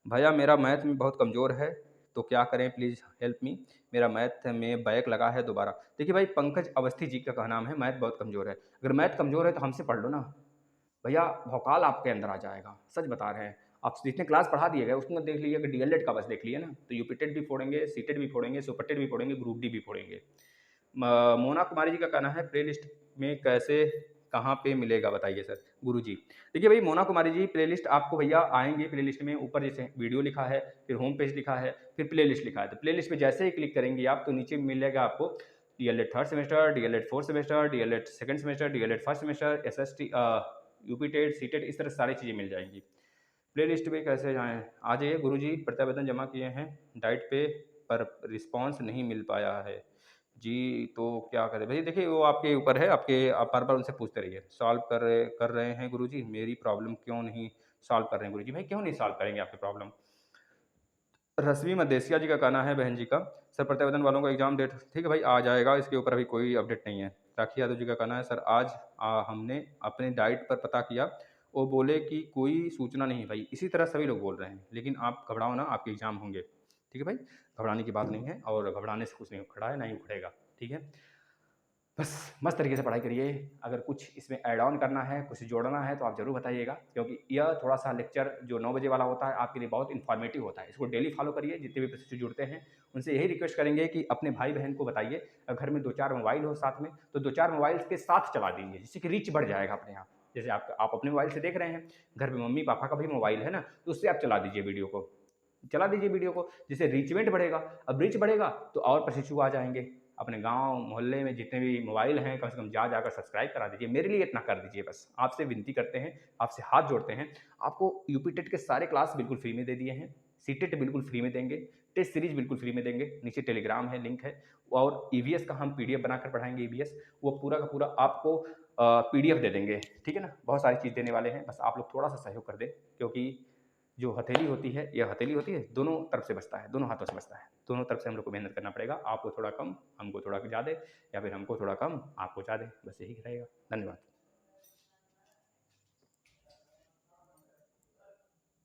भैया मेरा मैथ में बहुत कमज़ोर है, तो क्या करें, प्लीज़ हेल्प मी। मेरा मैथ में बैक लगा है दोबारा। देखिए भाई, पंकज अवस्थी जी का नाम है, मैथ बहुत कमज़ोर है। अगर मैथ कमज़ोर है तो हमसे पढ़ लो ना भैया, भौकाल आपके अंदर आ जाएगा, सच बता रहे हैं। आप जितने क्लास पढ़ा दिए गए उसमें देख लीजिए, अगर डीएलएड का बस देख लिए ना, तो यूपी टेट भी फोड़ेंगे, सी टेट भी फोड़ेंगे, सुपर टेट भी फोड़ेंगे, ग्रुप डी भी फोड़ेंगे। मोना कुमारी जी का कहना है, प्ले लिस्ट में कैसे, कहाँ पे मिलेगा बताइए सर? गुरुजी, देखिए भाई, मोना कुमारी जी प्ले लिस्ट आपको भैया आएँगे, प्ले लिस्ट में ऊपर जैसे वीडियो लिखा है, फिर होम पेज लिखा है, फिर प्ले लिस्ट लिखा है। तो प्ले लिस्ट पे जैसे ही क्लिक करेंगे आप, तो नीचे मिलेगा आपको DElEd third semester, DElEd fourth semester, DElEd second semester, DElEd first semester, SST, UP TET, C TET, इस तरह सारी चीज़ें मिल जाएँगी। प्ले लिस्ट पे कैसे जाएँ? आ जाइए गुरुजी, प्रत्यावेदन जमा किए हैं, डाइट पे, पर रिस्पॉन्स नहीं मिल पाया है। जी, तो क्या करें? भई देखिए, वो आपके ऊपर है, आप बार-बार उनसे पूछते रहिए। सॉल्व कर रहे हैं गुरुजी, मेरी प्रॉब्लम क्यों नहीं सॉल्व कर रहे हैं गुरुजी? भाई क्यों नहीं सॉल्व करेंगे आपकी प्रॉब्लम? रश्मि मदेसिया जी का कहना है, बहन जी का, सर प्रत्यावेदन वालों का एग्ज़ाम डेट, ठीक है भाई, आ जाएगा, इसके ऊपर अभी कोई अपडेट नहीं है। राखी यादव जी का कहना है, सर आज हमने अपने डाइट पर पता किया, वो बोले कि कोई सूचना नहीं भाई, इसी तरह सभी लोग बोल रहे हैं, लेकिन आप घबराओ ना, आपके एग्ज़ाम होंगे। ठीक है भाई? घबराने की बात नहीं है, और घबराने से कुछ नहीं उखड़ा है, ना ही उखड़ेगा। ठीक है? बस मस्त तरीके से पढ़ाई करिए। अगर कुछ इसमें ऐड ऑन करना है, कुछ जोड़ना है, तो आप ज़रूर बताइएगा, क्योंकि यह थोड़ा-सा लेक्चर जो 9 बजे वाला होता है, आपके लिए बहुत इन्फॉर्मेटिव होता है। इसको डेली फॉलो करिए, जितने भी प्रशिक्षु जुड़ते हैं, उनसे यही रिक्वेस्ट करेंगे कि अपने भाई-बहन को बताइए। घर में 2-4 मोबाइल हो साथ में, तो 2-4 मोबाइल्स के साथ चला दीजिए, जिससे कि रीच बढ़ जाएगा अपने आप। जैसे आप अपने मोबाइल से देख रहे हैं, घर में मम्मी-पापा का भी मोबाइल है ना, तो उससे आप चला दीजिए वीडियो को, जिससे रीचमेंट बढ़ेगा। अब रीच बढ़ेगा, तो और प्रशिक्षु आ जाएँगे। अपने गाँव, मोहल्ले में जितने भी मोबाइल हैं, कम से कम जाकर सब्सक्राइब करा दीजिए। मेरे लिए इतना कर दीजिए बस। आपसे विनती करते हैं, आपसे हाथ जोड़ते हैं। आपको यूपी टेट के सारे क्लास बिल्कुल फ्री में दे दिए हैं। सीटेट बिल्कुल फ्री में देंगे। टेस्ट सीरीज़ बिल्कुल फ्री में देंगे। नीचे टेलीग्राम है, लिंक है, और ईवीएस का हम पीडीएफ बनाकर पढ़ाएँगे ईवीएस। वो पूरा का पूरा आपको पीडीएफ दे देंगे। ठीक है ना? बहुत सारी चीज़ देने वाले हैं। बस आप लोग थोड़ा-सा सहयोग कर दें, क्योंकि जो हथेली होती है, यह हथेली होती है, दोनों तरफ से बचता है, दोनों हाथों से बचता है। दोनों तरफ से हम लोग को मेहनत करना पड़ेगा। आपको थोड़ा कम, हमको थोड़ा ज़्यादा, या फिर हमको थोड़ा कम, आपको ज़्यादा, बस यही रहेगा। धन्यवाद।